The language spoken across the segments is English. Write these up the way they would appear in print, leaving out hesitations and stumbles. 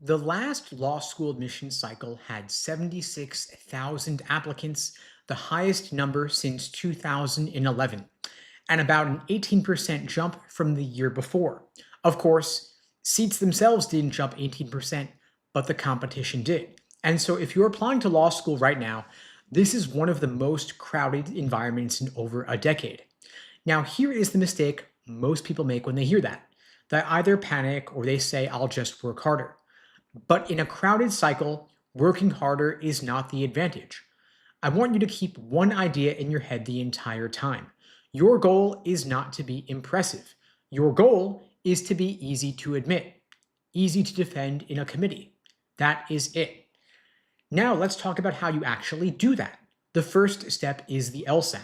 The last law school admission cycle had 76,000 applicants, the highest number since 2011, and about an 18% jump from the year before. Of course, seats themselves didn't jump 18%, but the competition did. And so if you're applying to law school right now, this is one of the most crowded environments in over a decade. Now, here is the mistake most people make when they hear that. They either panic or they say, I'll just work harder. But in a crowded cycle, working harder is not the advantage. I want you to keep one idea in your head the entire time. Your goal is not to be impressive. Your goal is to be easy to admit, easy to defend in a committee. That is it. Now let's talk about how you actually do that. The first step is the LSAT.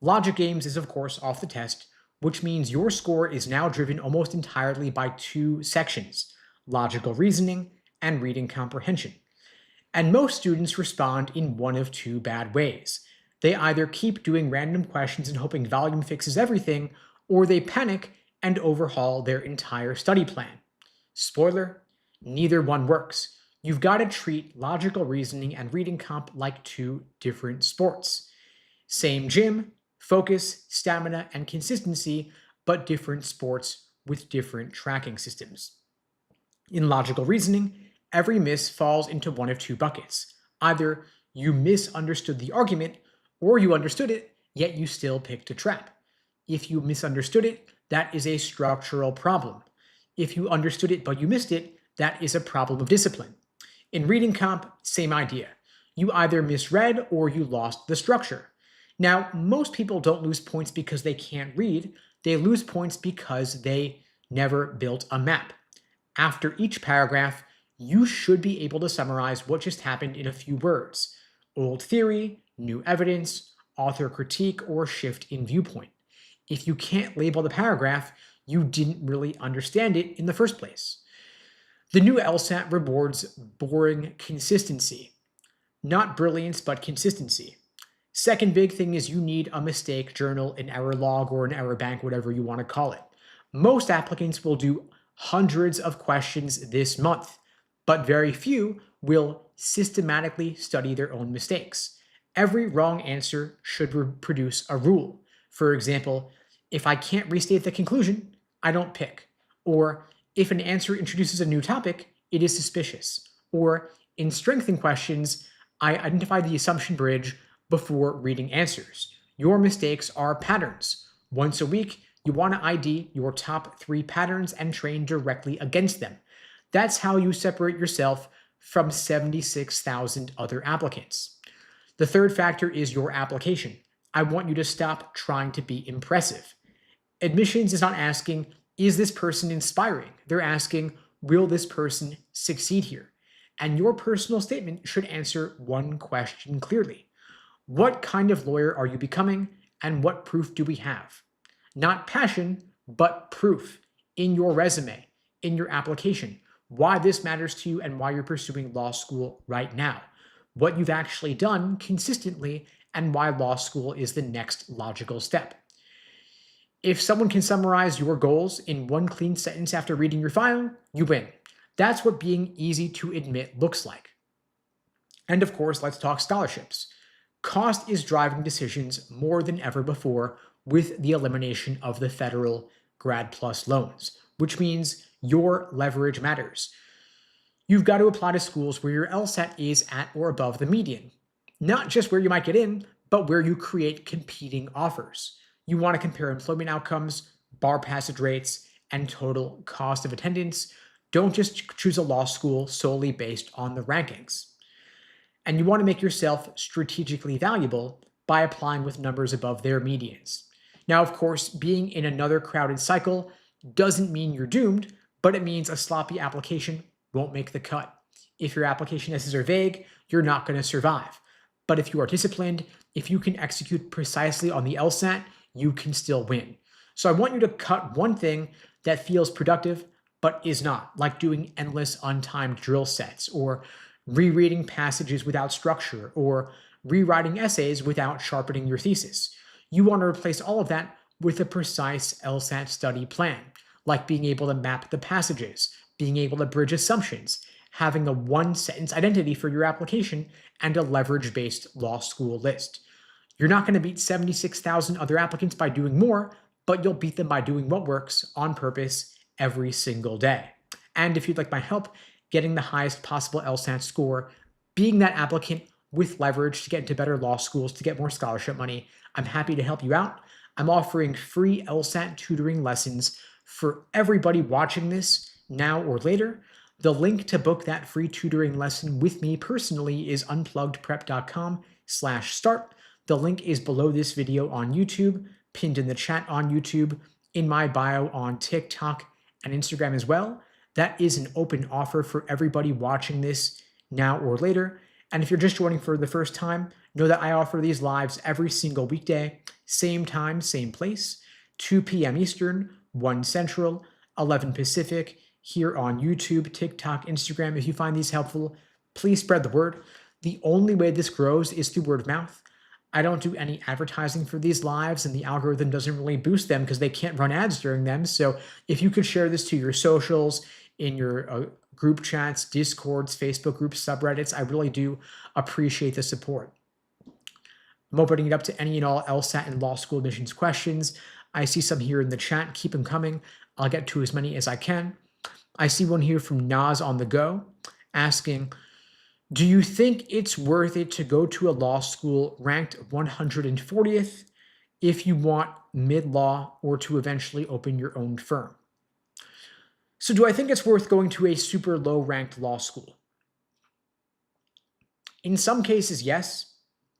Logic Games is, of course, off the test, which means your score is now driven almost entirely by two sections: logical reasoning and reading comprehension. And most students respond in one of two bad ways. They either keep doing random questions and hoping volume fixes everything, or they panic and overhaul their entire study plan. Spoiler, neither one works. You've got to treat logical reasoning and reading comp like two different sports. Same gym, focus, stamina, and consistency, but different sports with different tracking systems. In logical reasoning, every miss falls into one of two buckets. Either you misunderstood the argument, or you understood it, yet you still picked a trap. If you misunderstood it, that is a structural problem. If you understood it but you missed it, that is a problem of discipline. In reading comp, same idea. You either misread or you lost the structure. Now, most people don't lose points because they can't read. They lose points because they never built a map. After each paragraph, you should be able to summarize what just happened in a few words: old theory, new evidence, author critique, or shift in viewpoint. If you can't label the paragraph, you didn't really understand it in the first place. The new LSAT rewards boring consistency. Not brilliance, but consistency. Second big thing is you need a mistake journal, an error log, or an error bank, whatever you want to call it. Most applicants will do hundreds of questions this month, but very few will systematically study their own mistakes. Every wrong answer should produce a rule. For example, if I can't restate the conclusion, I don't pick. Or if an answer introduces a new topic, it is suspicious. Or in strengthening questions, I identify the assumption bridge before reading answers. Your mistakes are patterns. Once a week, you want to ID your top 3 patterns and train directly against them. That's how you separate yourself from 76,000 other applicants. The third factor is your application. I want you to stop trying to be impressive. Admissions is not asking, is this person inspiring? They're asking, will this person succeed here? And your personal statement should answer one question clearly. What kind of lawyer are you becoming, and what proof do we have? Not passion, but proof in your resume, in your application, why this matters to you and why you're pursuing law school right now, what you've actually done consistently, and why law school is the next logical step. If someone can summarize your goals in one clean sentence after reading your file, you win. That's what being easy to admit looks like. And of course, let's talk scholarships. Cost is driving decisions more than ever before with the elimination of the federal Grad Plus loans, which means your leverage matters. You've got to apply to schools where your LSAT is at or above the median. Not just where you might get in, but where you create competing offers. You want to compare employment outcomes, bar passage rates, and total cost of attendance. Don't just choose a law school solely based on the rankings. And you want to make yourself strategically valuable by applying with numbers above their medians. Now, of course, being in another crowded cycle doesn't mean you're doomed, but it means a sloppy application won't make the cut. If your application essays are vague, you're not going to survive. But if you are disciplined, if you can execute precisely on the LSAT, you can still win. So I want you to cut one thing that feels productive but is not, like doing endless untimed drill sets, or rereading passages without structure, or rewriting essays without sharpening your thesis. You want to replace all of that with a precise LSAT study plan, like being able to map the passages, being able to bridge assumptions, having a one-sentence identity for your application, and a leverage-based law school list. You're not going to beat 76,000 other applicants by doing more, but you'll beat them by doing what works on purpose every single day. And if you'd like my help getting the highest possible LSAT score, being that applicant with leverage to get into better law schools, to get more scholarship money, I'm happy to help you out. I'm offering free LSAT tutoring lessons for everybody watching this now or later. The link to book that free tutoring lesson with me personally is unpluggedprep.com/start. The link is below this video on YouTube, pinned in the chat on YouTube, in my bio on TikTok and Instagram as well. That is an open offer for everybody watching this now or later. And if you're just joining for the first time, know that I offer these lives every single weekday, same time, same place, 2 p.m. Eastern, 1 Central, 11 Pacific, here on YouTube, TikTok, Instagram. If you find these helpful, please spread the word. The only way this grows is through word of mouth. I don't do any advertising for these lives, and the algorithm doesn't really boost them because they can't run ads during them. So if you could share this to your socials, in your group chats, Discords, Facebook groups, subreddits, I really do appreciate the support. I'm opening it up to any and all LSAT and law school admissions questions. I see some here in the chat. Keep them coming. I'll get to as many as I can. I see one here from Nas on the Go asking, do you think it's worth it to go to a law school ranked 140th if you want mid-law or to eventually open your own firm? So do I think it's worth going to a super low-ranked law school? In some cases, yes,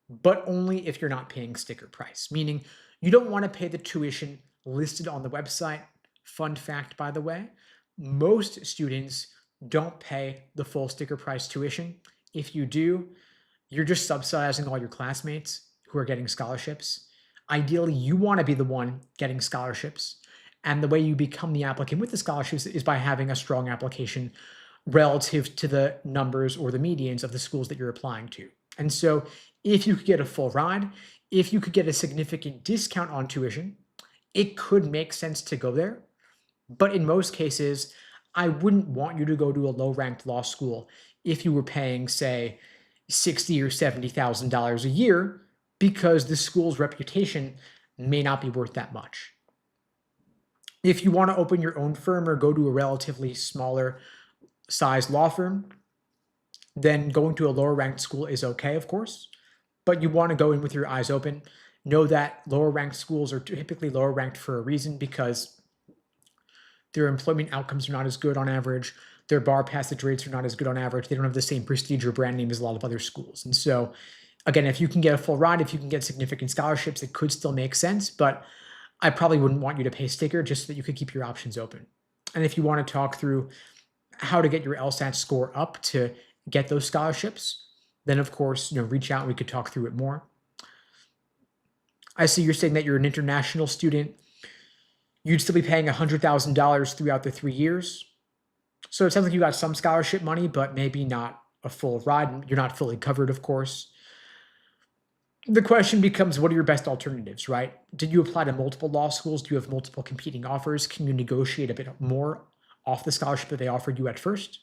but only if you're not paying sticker price, meaning you don't want to pay the tuition listed on the website. Fun fact, by the way, most students don't pay the full sticker price tuition. If you do, you're just subsidizing all your classmates who are getting scholarships. Ideally, you want to be the one getting scholarships. And the way you become the applicant with the scholarships is by having a strong application relative to the numbers or the medians of the schools that you're applying to. And so if you could get a full ride, if you could get a significant discount on tuition, it could make sense to go there. But in most cases, I wouldn't want you to go to a low-ranked law school if you were paying, say, $60,000 or $70,000 a year, because the school's reputation may not be worth that much. If you want to open your own firm or go to a relatively smaller size law firm, then going to a lower ranked school is okay, of course, but you want to go in with your eyes open. Know that lower ranked schools are typically lower ranked for a reason, because their employment outcomes are not as good on average. Their bar passage rates are not as good on average. They don't have the same prestige or brand name as a lot of other schools. And so, again, if you can get a full ride, if you can get significant scholarships, it could still make sense, but I probably wouldn't want you to pay sticker just so that you could keep your options open. And if you want to talk through how to get your LSAT score up to get those scholarships, then of course, reach out and we could talk through it more. I see you're saying that you're an international student. You'd still be paying $100,000 throughout the 3 years. So it sounds like you got some scholarship money, but maybe not a full ride. You're not fully covered, of course. The question becomes, what are your best alternatives, right? Did you apply to multiple law schools? Do you have multiple competing offers? Can you negotiate a bit more off the scholarship that they offered you at first?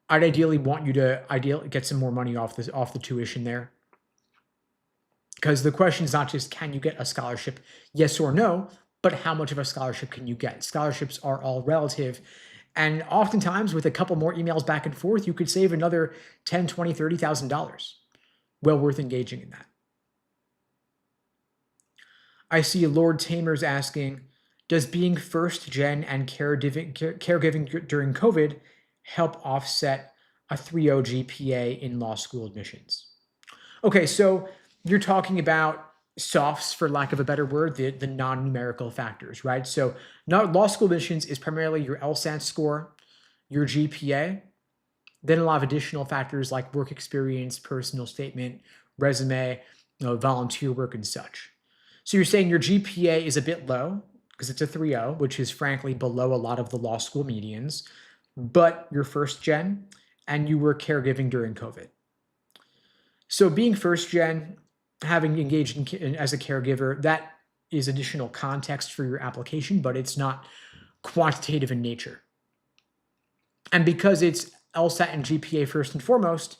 I'd ideally want you to get some more money off the tuition there. Because the question is not just, can you get a scholarship, yes or no, but how much of a scholarship can you get? Scholarships are all relative. And oftentimes, with a couple more emails back and forth, you could save another $10,000, $20,000, $30,000. Well worth engaging in that. I see Lord Tamer's asking, does being first gen and caregiving during COVID help offset a 3.0 GPA in law school admissions? Okay, so you're talking about softs, for lack of a better word, the non-numerical factors, right? So law school admissions is primarily your LSAT score, your GPA, then a lot of additional factors like work experience, personal statement, resume, volunteer work and such. So you're saying your GPA is a bit low because it's a 3.0, which is frankly below a lot of the law school medians, but you're first gen and you were caregiving during COVID. So being first gen, having engaged as a caregiver, that is additional context for your application, but it's not quantitative in nature. And because it's LSAT and GPA first and foremost,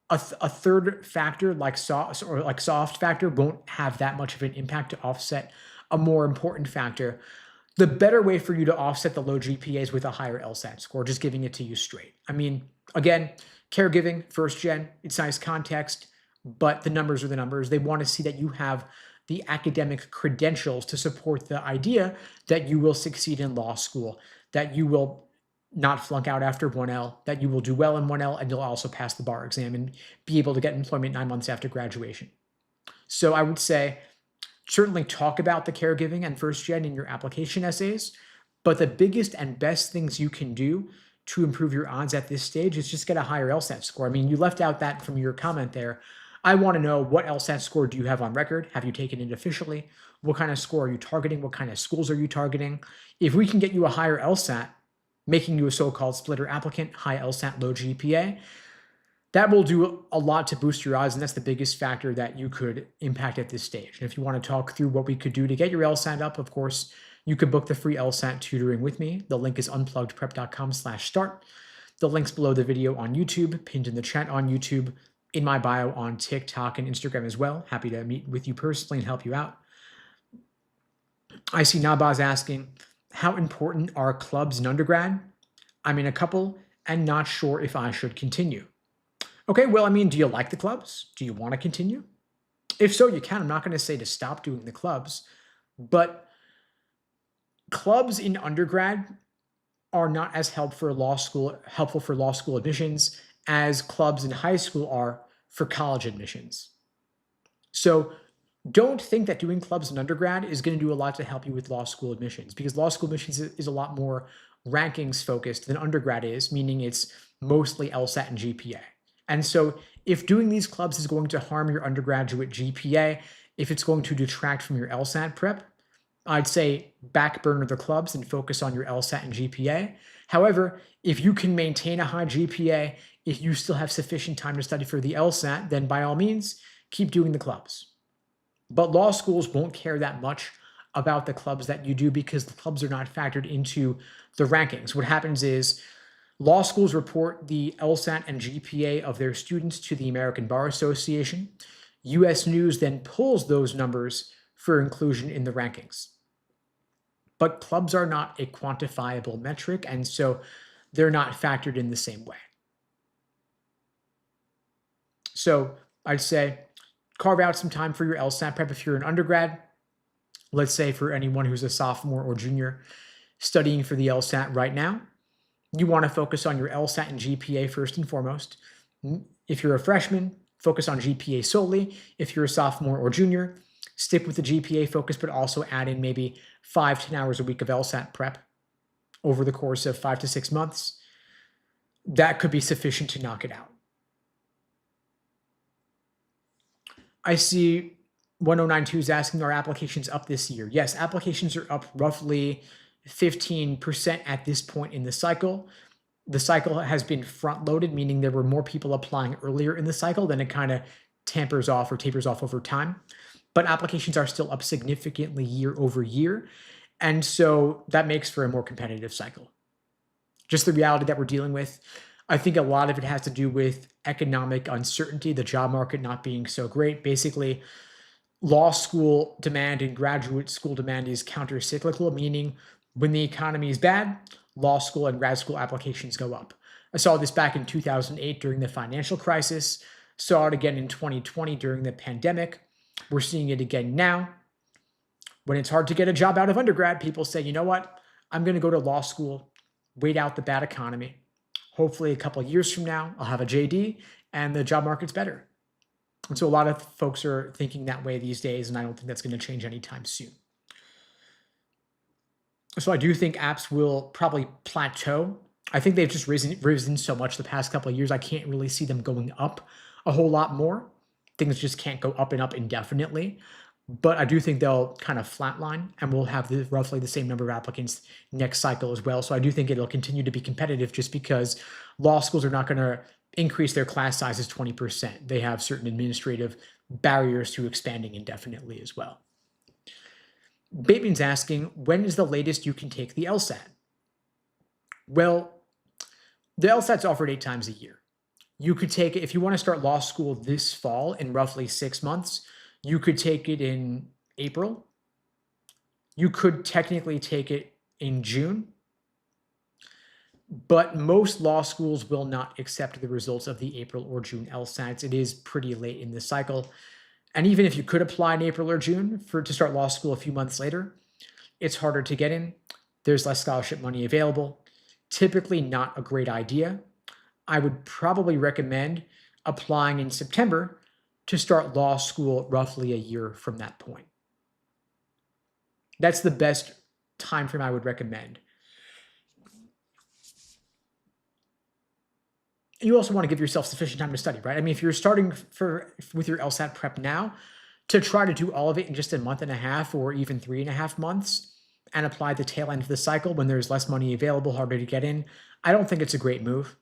a third factor like soft factor won't have that much of an impact to offset a more important factor. The better way for you to offset the low GPAs with a higher LSAT score, just giving it to you straight. I mean, again, caregiving, first gen, it's nice context, but the numbers are the numbers. They want to see that you have the academic credentials to support the idea that you will succeed in law school, that you will not flunk out after 1L, that you will do well in 1L, and you'll also pass the bar exam and be able to get employment 9 months after graduation. So I would say certainly talk about the caregiving and first gen in your application essays, but the biggest and best things you can do to improve your odds at this stage is just get a higher LSAT score. I mean, you left out that from your comment there. I want to know, what LSAT score do you have on record? Have you taken it officially? What kind of score are you targeting? What kind of schools are you targeting? If we can get you a higher LSAT, making you a so-called splitter applicant, high LSAT, low GPA, that will do a lot to boost your odds, and that's the biggest factor that you could impact at this stage. And if you want to talk through what we could do to get your LSAT up, of course, you could book the free LSAT tutoring with me. The link is unpluggedprep.com/start. The link's below the video on YouTube, pinned in the chat on YouTube, in my bio on TikTok and Instagram as well. Happy to meet with you personally and help you out. I see Nabaz asking, how important are clubs in undergrad? I'm in a couple and not sure if I should continue. Okay, well, I mean, do you like the clubs? Do you want to continue? If so, you can. I'm not going to say to stop doing the clubs, but clubs in undergrad are not as helpful for law school admissions as clubs in high school are for college admissions. So don't think that doing clubs in undergrad is going to do a lot to help you with law school admissions, because law school admissions is a lot more rankings focused than undergrad is, meaning it's mostly LSAT and GPA. And so if doing these clubs is going to harm your undergraduate GPA, if it's going to detract from your LSAT prep, I'd say back burner the clubs and focus on your LSAT and GPA. However, if you can maintain a high GPA, if you still have sufficient time to study for the LSAT, then by all means, keep doing the clubs. But law schools won't care that much about the clubs that you do, because the clubs are not factored into the rankings. What happens is law schools report the LSAT and GPA of their students to the American Bar Association. US News then pulls those numbers for inclusion in the rankings. But clubs are not a quantifiable metric, and so they're not factored in the same way. So I'd say carve out some time for your LSAT prep if you're an undergrad. Let's say for anyone who's a sophomore or junior studying for the LSAT right now, you want to focus on your LSAT and GPA first and foremost. If you're a freshman, focus on GPA solely. If you're a sophomore or junior, stick with the GPA focus, but also add in maybe 5 to 10 hours a week of LSAT prep over the course of 5 to 6 months. That could be sufficient to knock it out. I see 1092 is asking, are applications up this year? Yes, applications are up roughly 15% at this point in the cycle. The cycle has been front-loaded, meaning there were more people applying earlier in the cycle, then it kind of tapers off over time. But applications are still up significantly year over year. And so that makes for a more competitive cycle. Just the reality that we're dealing with. I think a lot of it has to do with economic uncertainty, the job market not being so great. Basically, law school demand and graduate school demand is counter-cyclical, meaning when the economy is bad, law school and grad school applications go up. I saw this back in 2008 during the financial crisis, saw it again in 2020 during the pandemic. We're seeing it again now. When it's hard to get a job out of undergrad, people say, you know what? I'm going to go to law school, wait out the bad economy. Hopefully a couple of years from now, I'll have a JD and the job market's better. And so a lot of folks are thinking that way these days, and I don't think that's going to change anytime soon. So I do think apps will probably plateau. I think they've just risen so much the past couple of years. I can't really see them going up a whole lot more. Things just can't go up and up indefinitely. But I do think they'll kind of flatline, and we'll have roughly the same number of applicants next cycle as well. So I do think it'll continue to be competitive, just because law schools are not going to increase their class sizes 20%. They have certain administrative barriers to expanding indefinitely as well. Bateman's asking, when is the latest you can take the LSAT? Well, the LSAT's offered 8 times a year. You could take it, if you want to start law school this fall in roughly 6 months, you could take it in April. You could technically take it in June. But most law schools will not accept the results of the April or June LSATs. It is pretty late in the cycle. And even if you could apply in April or June to start law school a few months later, it's harder to get in. There's less scholarship money available. Typically not a great idea. I would probably recommend applying in September to start law school roughly a year from that point. That's the best time frame I would recommend. You also want to give yourself sufficient time to study, right? I mean, if you're starting with your LSAT prep now, to try to do all of it in just a month and a half or even 3.5 months and apply the tail end of the cycle when there's less money available, harder to get in, I don't think it's a great move.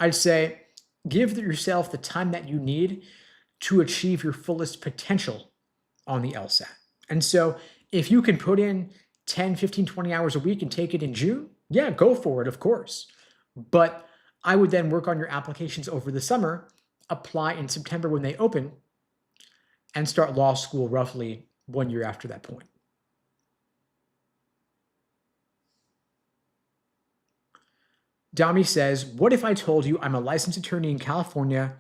I'd say give yourself the time that you need to achieve your fullest potential on the LSAT. And so if you can put in 10, 15, 20 hours a week and take it in June, yeah, go for it, of course. But I would then work on your applications over the summer, apply in September when they open, and start law school roughly 1 year after that point. Dami says, what if I told you I'm a licensed attorney in California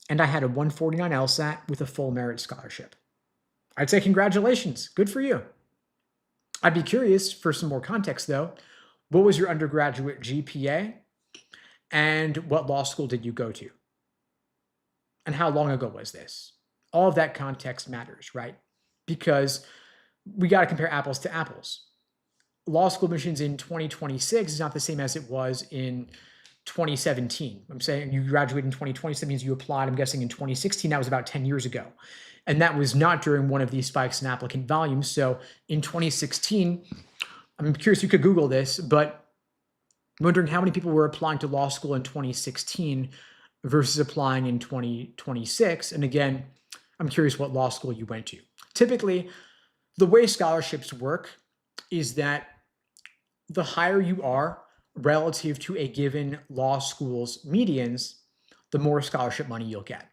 and I had a 149 LSAT with a full merit scholarship? I'd say congratulations, good for you. I'd be curious for some more context though. What was your undergraduate GPA? And what law school did you go to? And how long ago was this? All of that context matters, right? Because we got to compare apples to apples. Law school admissions in 2026 is not the same as it was in 2017. I'm saying you graduated in 2020, so that means you applied, I'm guessing, in 2016. That was about 10 years ago. And that was not during one of these spikes in applicant volume. So in 2016, I'm curious, you could Google this, but I'm wondering how many people were applying to law school in 2016 versus applying in 2026. And again, I'm curious what law school you went to. Typically, the way scholarships work is that the higher you are relative to a given law school's medians, the more scholarship money you'll get.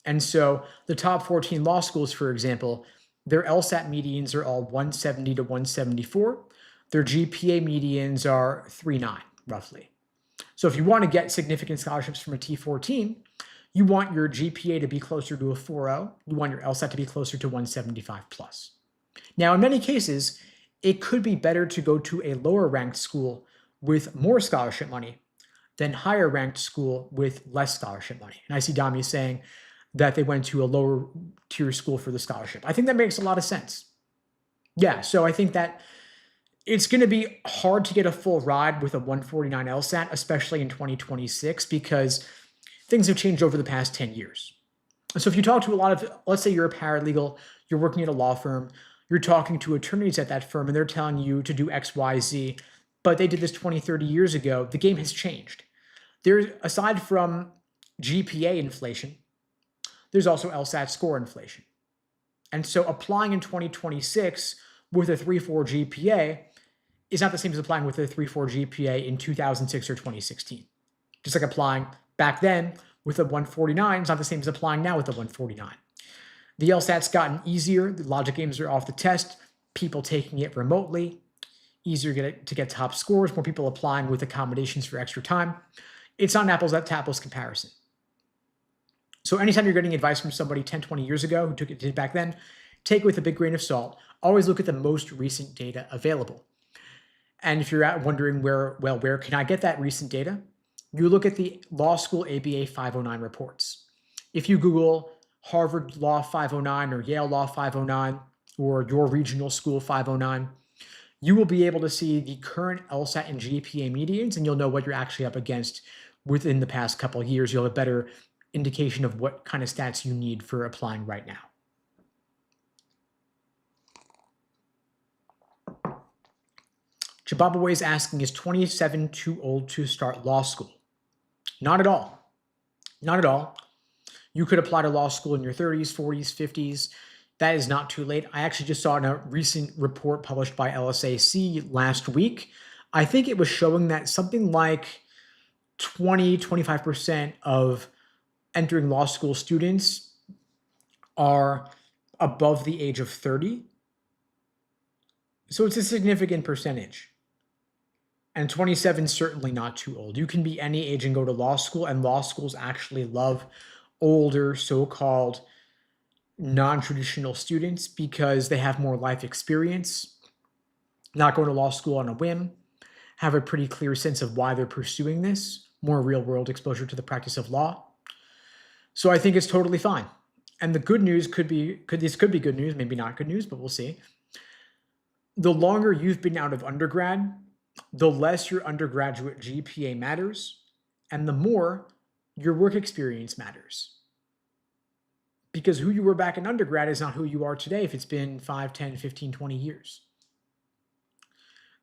And so the top 14 law schools, for example, their LSAT medians are all 170 to 174. Their GPA medians are 3.9, roughly. So if you want to get significant scholarships from a T14, you want your GPA to be closer to a 4.0. You want your LSAT to be closer to 175 plus. Now, in many cases, it could be better to go to a lower ranked school with more scholarship money than higher ranked school with less scholarship money. And I see Dami saying that they went to a lower tier school for the scholarship. I think that makes a lot of sense. Yeah, so I think that it's going to be hard to get a full ride with a 149 LSAT, especially in 2026, because things have changed over the past 10 years. So if you talk to a lot of, let's say you're a paralegal, you're working at a law firm, you're talking to attorneys at that firm, and they're telling you to do X, Y, Z, but they did this 20, 30 years ago, the game has changed. There's, aside from GPA inflation, there's also LSAT score inflation. And so applying in 2026 with a 3.4 GPA is not the same as applying with a 3.4 GPA in 2006 or 2016. Just like applying back then with a 149 is not the same as applying now with a 149. The LSAT's gotten easier. The logic games are off the test. People taking it remotely. Easier to get top scores. More people applying with accommodations for extra time. It's not an apples to apples comparison. So anytime you're getting advice from somebody 10, 20 years ago who did it back then, take it with a big grain of salt. Always look at the most recent data available. And if you're wondering where can I get that recent data? You look at the Law School ABA 509 reports. If you Google Harvard Law 509 or Yale Law 509 or your regional school 509, you will be able to see the current LSAT and GPA medians, and you'll know what you're actually up against within the past couple of years. You'll have a better indication of what kind of stats you need for applying right now. Jababaway is asking, is 27 too old to start law school? Not at all. Not at all. You could apply to law school in your 30s, 40s, 50s. That is not too late. I actually just saw in a recent report published by LSAC last week. I think it was showing that something like 20-25% of entering law school students are above the age of 30. So it's a significant percentage. And 27 is certainly not too old. You can be any age and go to law school, and law schools actually love older, so-called non-traditional students because they have more life experience, not going to law school on a whim, have a pretty clear sense of why they're pursuing this, more real-world exposure to the practice of law. So I think it's totally fine. And the good news could be good news, maybe not good news, but we'll see. The longer you've been out of undergrad, the less your undergraduate GPA matters, and the more your work experience matters. Because who you were back in undergrad is not who you are today if it's been 5, 10, 15, 20 years.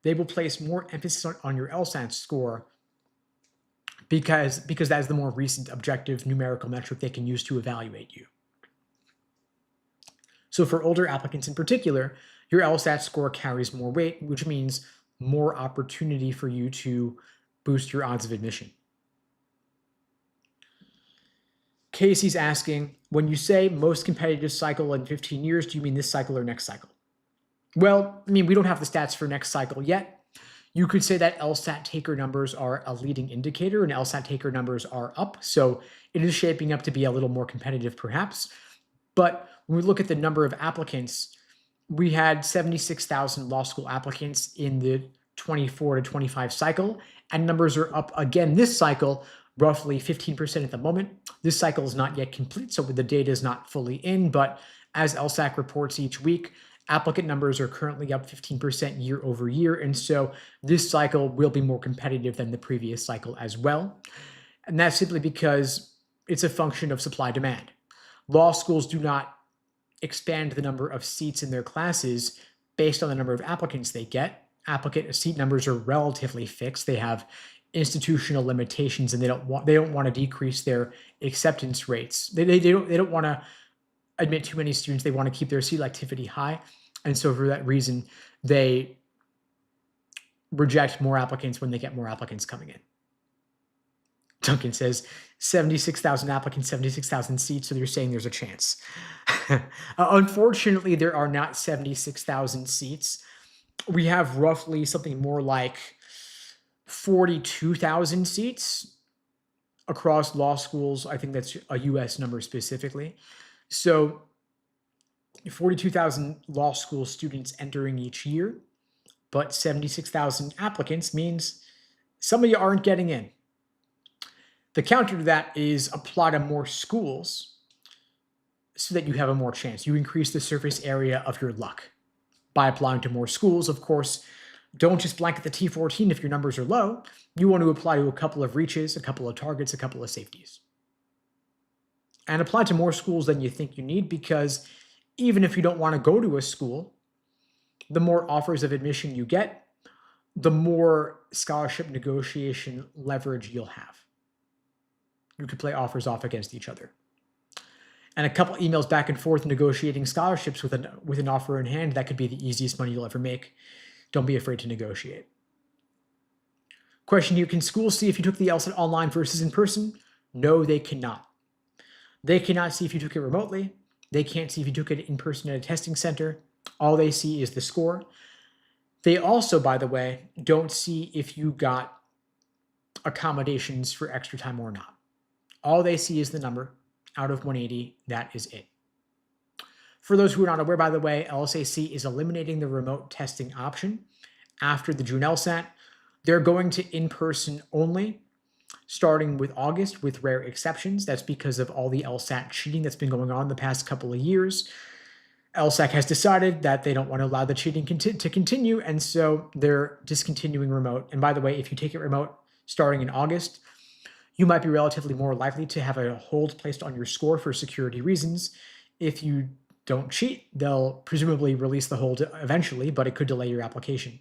They will place more emphasis on your LSAT score because that's the more recent objective numerical metric they can use to evaluate you. So for older applicants in particular, your LSAT score carries more weight, which means more opportunity for you to boost your odds of admission. Casey's asking, when you say most competitive cycle in 15 years, do you mean this cycle or next cycle? Well, I mean, we don't have the stats for next cycle yet. You could say that LSAT taker numbers are a leading indicator and LSAT taker numbers are up. So it is shaping up to be a little more competitive perhaps. But when we look at the number of applicants, we had 76,000 law school applicants in the 24 to 25 cycle, and numbers are up again this cycle, roughly 15% at the moment. This cycle is not yet complete, so the data is not fully in, but as LSAC reports each week, applicant numbers are currently up 15% year over year, and so this cycle will be more competitive than the previous cycle as well. And that's simply because it's a function of supply-demand. Law schools do not expand the number of seats in their classes based on the number of applicants they get. Applicant seat numbers are relatively fixed. They have institutional limitations, and they don't want to decrease their acceptance rates. They don't want to admit too many students. They want to keep their selectivity high, and so for that reason, they reject more applicants when they get more applicants coming in. Duncan says 76,000 applicants, 76,000 seats, so you're saying there's a chance. Unfortunately, there are not 76,000 seats. We have roughly something more like 42,000 seats across law schools. I think that's a US number specifically. So 42,000 law school students entering each year, but 76,000 applicants means some of you aren't getting in. The counter to that is apply to more schools so that you have a more chance. You increase the surface area of your luck by applying to more schools. Of course, don't just blanket the T14 if your numbers are low. You want to apply to a couple of reaches, a couple of targets, a couple of safeties. And apply to more schools than you think you need, because even if you don't want to go to a school, the more offers of admission you get, the more scholarship negotiation leverage you'll have. You could play offers off against each other. And a couple emails back and forth negotiating scholarships with an offer in hand, that could be the easiest money you'll ever make. Don't be afraid to negotiate. Question here, can schools see if you took the LSAT online versus in person? No, they cannot. They cannot see if you took it remotely. They can't see if you took it in person at a testing center. All they see is the score. They also, by the way, don't see if you got accommodations for extra time or not. All they see is the number out of 180. That is it. For those who are not aware, by the way, LSAC is eliminating the remote testing option after the June LSAT. They're going to in-person only, starting with August, with rare exceptions. That's because of all the LSAT cheating that's been going on the past couple of years. LSAC has decided that they don't want to allow the cheating to continue, and so they're discontinuing remote. And by the way, if you take it remote starting in August, you might be relatively more likely to have a hold placed on your score for security reasons. If you don't cheat, they'll presumably release the hold eventually, but it could delay your application.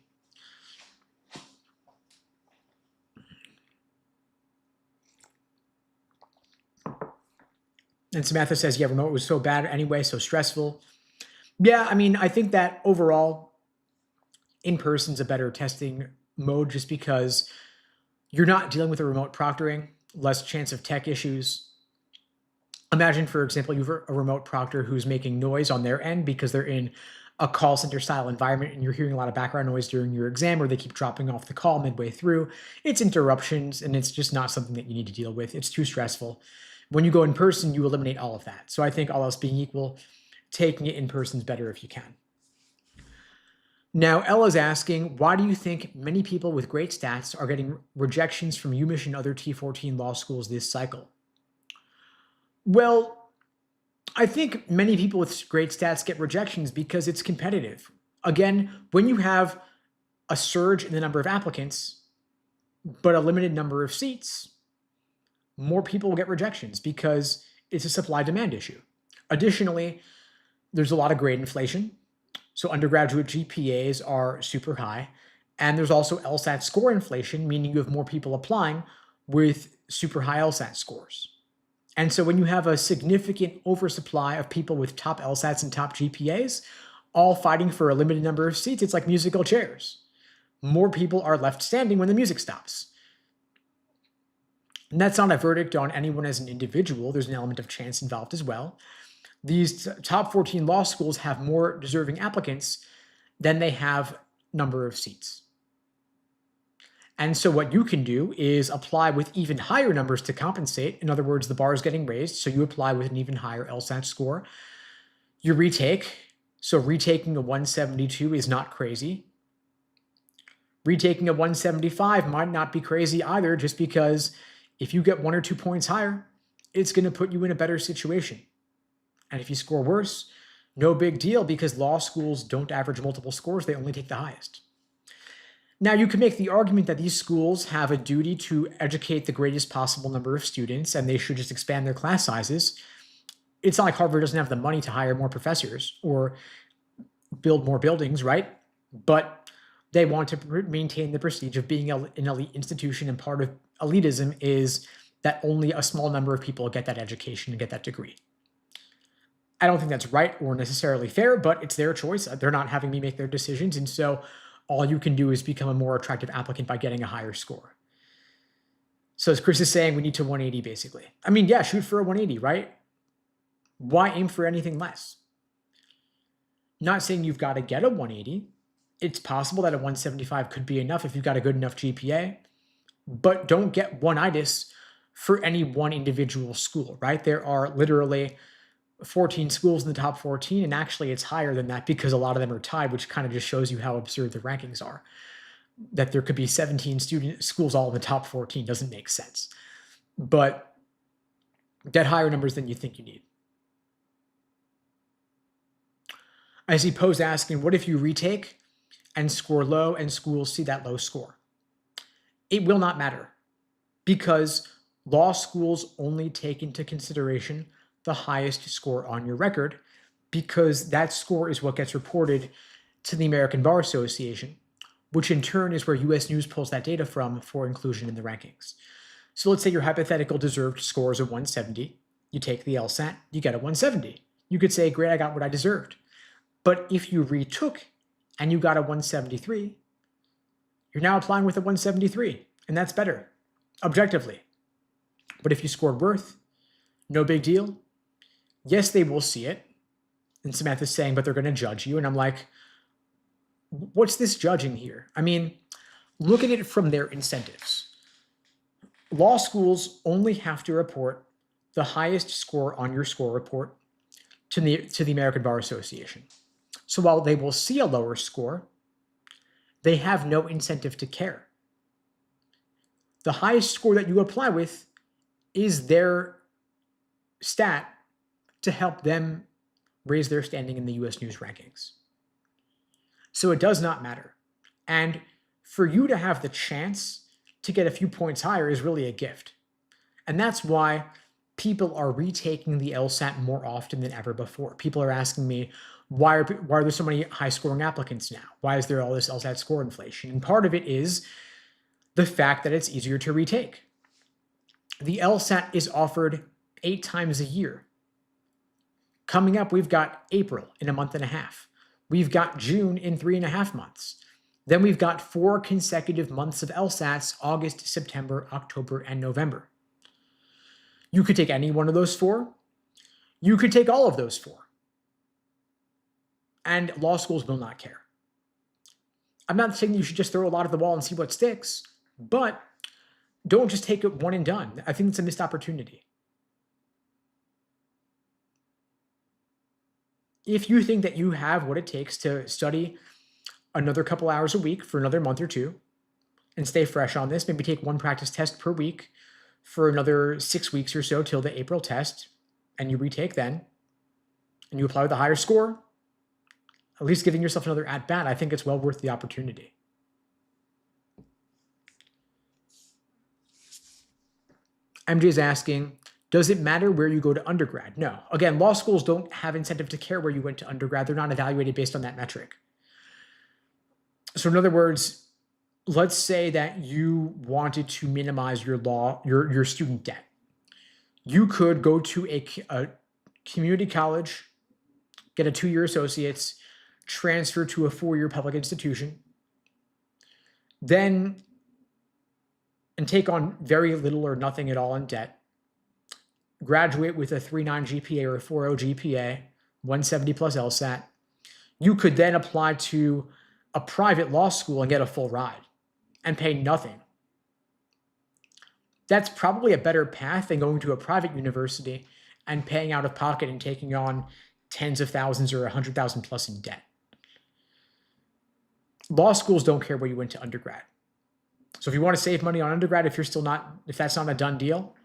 And Samantha says, yeah, remote was so bad anyway, so stressful. Yeah, I mean, I think that overall, in person's a better testing mode just because you're not dealing with a remote proctoring, less chance of tech issues. Imagine, for example, you have a remote proctor who's making noise on their end because they're in a call center style environment and you're hearing a lot of background noise during your exam, or they keep dropping off the call midway through. It's interruptions and it's just not something that you need to deal with. It's too stressful. When you go in person, you eliminate all of that. So I think all else being equal, taking it in person is better if you can. Now, Ella's asking, why do you think many people with great stats are getting rejections from UMich and other T14 law schools this cycle? Well, I think many people with great stats get rejections because it's competitive. Again, when you have a surge in the number of applicants, but a limited number of seats, more people will get rejections because it's a supply-demand issue. Additionally, there's a lot of grade inflation. So undergraduate GPAs are super high. And there's also LSAT score inflation, meaning you have more people applying with super high LSAT scores. And so when you have a significant oversupply of people with top LSATs and top GPAs, all fighting for a limited number of seats, it's like musical chairs. More people are left standing when the music stops. And that's not a verdict on anyone as an individual. There's an element of chance involved as well. These top 14 law schools have more deserving applicants than they have number of seats. And so what you can do is apply with even higher numbers to compensate. In other words, the bar is getting raised, so you apply with an even higher LSAT score. You retake, so retaking a 172 is not crazy. Retaking a 175 might not be crazy either, just because if you get 1 or 2 points higher, it's going to put you in a better situation. And if you score worse, no big deal, because law schools don't average multiple scores, they only take the highest. Now, you can make the argument that these schools have a duty to educate the greatest possible number of students, and they should just expand their class sizes. It's not like Harvard doesn't have the money to hire more professors or build more buildings, right? But they want to maintain the prestige of being an elite institution, and part of elitism is that only a small number of people get that education and get that degree. I don't think that's right or necessarily fair, but it's their choice. They're not having me make their decisions, and so all you can do is become a more attractive applicant by getting a higher score. So as Chris is saying, we need to 180 basically. I mean, yeah, shoot for a 180, right? Why aim for anything less? Not saying you've got to get a 180. It's possible that a 175 could be enough if you've got a good enough GPA, but don't get one-itis for any one individual school, right? There are literally 14 schools in the top 14, and actually it's higher than that because a lot of them are tied, which kind of just shows you how absurd the rankings are. That there could be 17 schools all in the top 14 doesn't make sense. But get higher numbers than you think you need. I see Pose asking, what if you retake and score low and schools see that low score? It will not matter, because law schools only take into consideration the highest score on your record, because that score is what gets reported to the American Bar Association, which in turn is where US News pulls that data from for inclusion in the rankings. So let's say your hypothetical deserved score is a 170. You take the LSAT, you get a 170. You could say, great, I got what I deserved. But if you retook and you got a 173, you're now applying with a 173, and that's better, objectively. But if you scored worth, no big deal. Yes, they will see it. And Samantha's saying, but they're going to judge you. And I'm like, what's this judging here? I mean, look at it from their incentives. Law schools only have to report the highest score on your score report to the American Bar Association. So while they will see a lower score, they have no incentive to care. The highest score that you apply with is their stat to help them raise their standing in the US News rankings. So it does not matter. And for you to have the chance to get a few points higher is really a gift. And that's why people are retaking the LSAT more often than ever before. People are asking me, why are there so many high-scoring applicants now? Why is there all this LSAT score inflation? And part of it is the fact that it's easier to retake. The LSAT is offered 8 times a year. Coming up, we've got April in a month and a half. We've got June in 3.5 months. Then we've got 4 consecutive months of LSATs, August, September, October, and November. You could take any one of those 4. You could take all of those 4. And law schools will not care. I'm not saying you should just throw a lot at the wall and see what sticks, but don't just take it one and done. I think it's a missed opportunity. If you think that you have what it takes to study another couple hours a week for another month or 2 and stay fresh on this, maybe take 1 practice test per week for another 6 weeks or so till the April test, and you retake then, and you apply with a higher score, at least giving yourself another at-bat, I think it's well worth the opportunity. MJ is asking, does it matter where you go to undergrad? No. Again, law schools don't have incentive to care where you went to undergrad. They're not evaluated based on that metric. So in other words, let's say that you wanted to minimize your student debt. You could go to a community college, get a 2-year associate's, transfer to a 4-year public institution, then and take on very little or nothing at all in debt, graduate with a 3.9 GPA or a 4.0 GPA, 170 plus LSAT. You could then apply to a private law school and get a full ride and pay nothing. That's probably a better path than going to a private university and paying out of pocket and taking on tens of thousands or 100,000 plus in debt. Law schools don't care where you went to undergrad. So if you want to save money on undergrad, if that's not a done deal,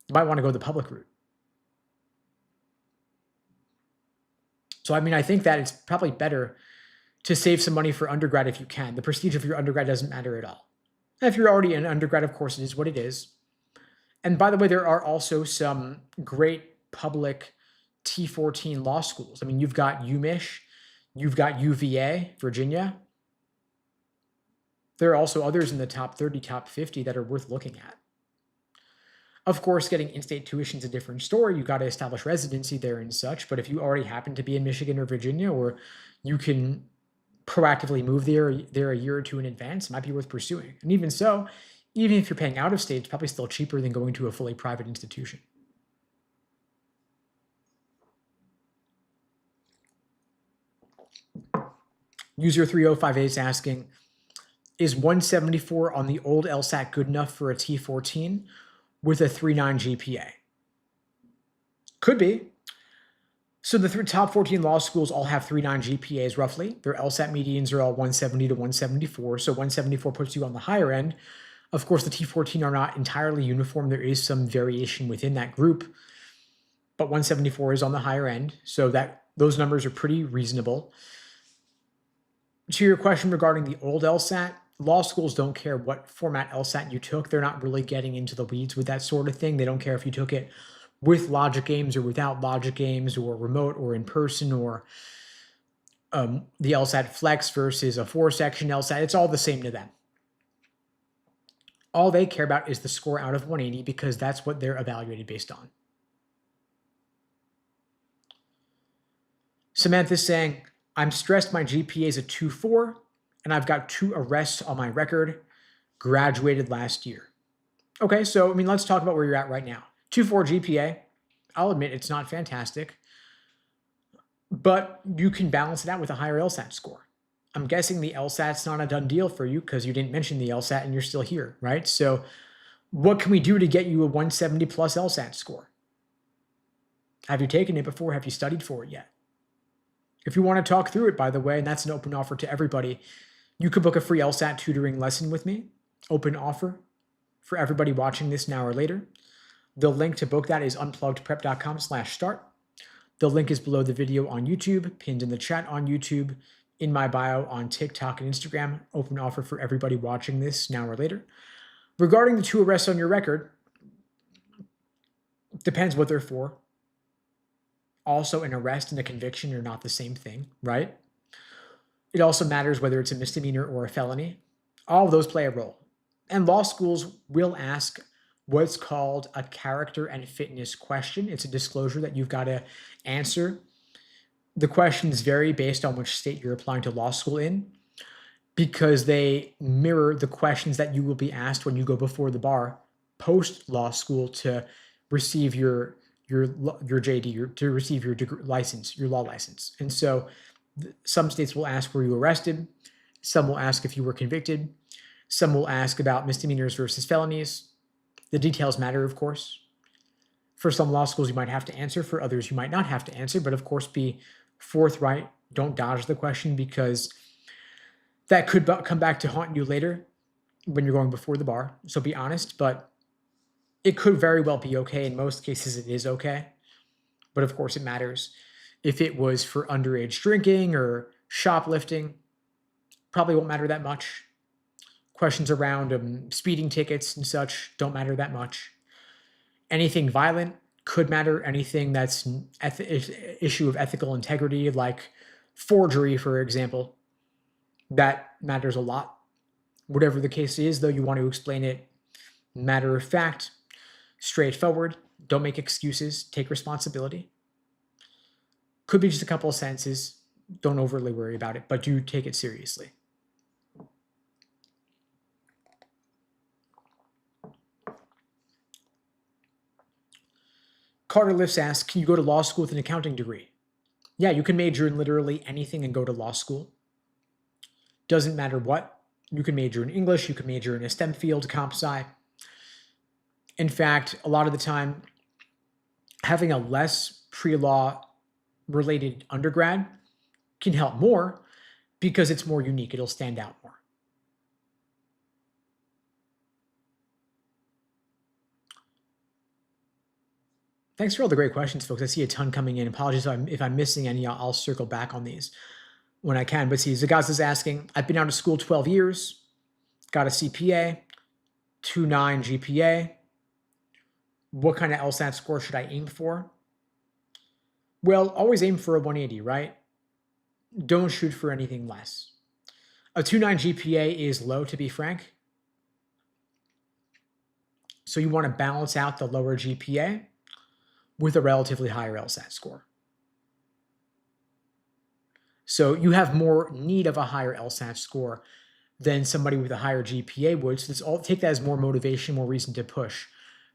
you might want to go the public route. So, I think that it's probably better to save some money for undergrad if you can. The prestige of your undergrad doesn't matter at all. And if you're already in undergrad, of course, it is what it is. And by the way, there are also some great public T14 law schools. You've got UMich, you've got UVA, Virginia. There are also others in the top 30, top 50 that are worth looking at. Of course, getting in-state tuition is a different story. You've got to establish residency there and such. But if you already happen to be in Michigan or Virginia, or you can proactively move there a year or 2 in advance, it might be worth pursuing. And even so, even if you're paying out of state, it's probably still cheaper than going to a fully private institution. User 3058 is asking, is 174 on the old LSAT good enough for a T14 with a 3.9 GPA? Could be. So the top 14 law schools all have 3.9 GPAs roughly. Their LSAT medians are all 170 to 174. So 174 puts you on the higher end. Of course, the T14 are not entirely uniform. There is some variation within that group, but 174 is on the higher end. So those numbers are pretty reasonable. To your question regarding the old LSAT, law schools don't care what format LSAT you took. They're not really getting into the weeds with that sort of thing. They don't care if you took it with logic games or without logic games, or remote or in person, or the LSAT Flex versus a 4-section LSAT. It's all the same to them. All they care about is the score out of 180 because that's what they're evaluated based on. Samantha's saying, I'm stressed my GPA is a 2.4 and I've got 2 arrests on my record, graduated last year. Okay, so let's talk about where you're at right now. 2.4 GPA, I'll admit it's not fantastic, but you can balance it out with a higher LSAT score. I'm guessing the LSAT's not a done deal for you because you didn't mention the LSAT and you're still here, right? So what can we do to get you a 170 plus LSAT score? Have you taken it before? Have you studied for it yet? If you want to talk through it, by the way, and that's an open offer to everybody, you could book a free LSAT tutoring lesson with me. Open offer for everybody watching this now or later. The link to book that is unpluggedprep.com/start. The link is below the video on YouTube, pinned in the chat on YouTube, in my bio on TikTok and Instagram. Open offer for everybody watching this now or later. Regarding the 2 arrests on your record, depends what they're for. Also, an arrest and a conviction are not the same thing, right? It also matters whether it's a misdemeanor or a felony. All of those play a role. And law schools will ask what's called a character and fitness question. It's a disclosure that you've got to answer. The questions vary based on which state you're applying to law school in, because they mirror the questions that you will be asked when you go before the bar post law school to receive your JD, to receive your degree, license, your law license. And so some states will ask, were you arrested? Some will ask if you were convicted. Some will ask about misdemeanors versus felonies. The details matter, of course. For some law schools, you might have to answer. For others, you might not have to answer. But of course, be forthright. Don't dodge the question, because that could come back to haunt you later when you're going before the bar. So be honest, but it could very well be okay. In most cases, it is okay. But of course, it matters. If it was for underage drinking or shoplifting, probably won't matter that much. Questions around speeding tickets and such don't matter that much. Anything violent could matter. Anything that's an issue of ethical integrity, like forgery, for example, that matters a lot. Whatever the case is, though, you want to explain it matter of fact, straightforward. Don't make excuses. Take responsibility. Could be just a couple of sentences. Don't overly worry about it, but do take it seriously. Carter Lifts asks, can you go to law school with an accounting degree? Yeah, you can major in literally anything and go to law school. Doesn't matter what. You can major in English. You can major in a STEM field, comp sci. In fact, a lot of the time, having a less pre-law related undergrad can help more because it's more unique. It'll stand out more. Thanks for all the great questions, folks. I see a ton coming in. Apologies if I'm missing any. I'll circle back on these when I can. But see, Zagaz is asking, I've been out of school 12 years, got a CPA, 2.9 GPA. What kind of LSAT score should I aim for? Well, always aim for a 180, right? Don't shoot for anything less. A 2.9 GPA is low, to be frank. So you want to balance out the lower GPA with a relatively higher LSAT score. So you have more need of a higher LSAT score than somebody with a higher GPA would. So take that as more motivation, more reason to push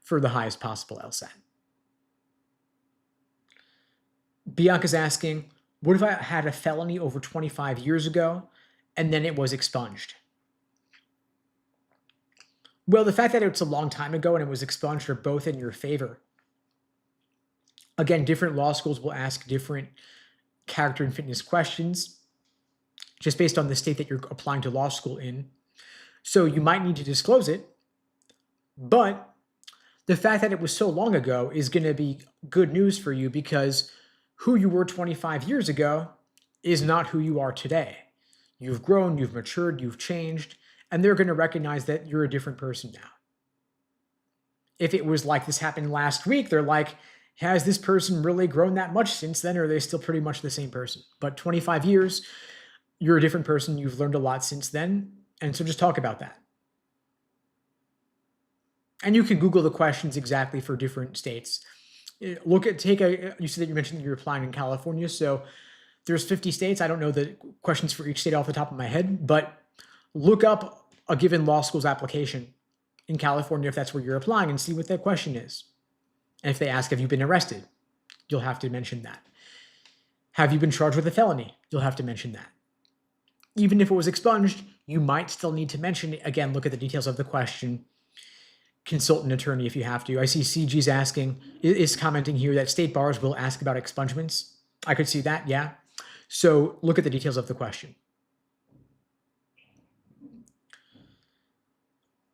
for the highest possible LSAT. Bianca's asking, what if I had a felony over 25 years ago and then it was expunged? Well, the fact that it's a long time ago and it was expunged are both in your favor. Again, different law schools will ask different character and fitness questions just based on the state that you're applying to law school in. So you might need to disclose it, but the fact that it was so long ago is going to be good news for you, because who you were 25 years ago is not who you are today. You've grown, you've matured, you've changed, and they're going to recognize that you're a different person now. If it was like this happened last week, they're like, has this person really grown that much since then, or are they still pretty much the same person? But 25 years, you're a different person. You've learned a lot since then. And so just talk about that. And you can Google the questions exactly for different states. You said that you mentioned that you're applying in California. So there's 50 states. I don't know the questions for each state off the top of my head, but look up a given law school's application in California if that's where you're applying, and see what that question is. And if they ask, have you been arrested? You'll have to mention that. Have you been charged with a felony? You'll have to mention that. Even if it was expunged, you might still need to mention it. Again, look at the details of the question. Consult an attorney if you have to. I see CG's is commenting here that state bars will ask about expungements. I could see that, yeah. So look at the details of the question.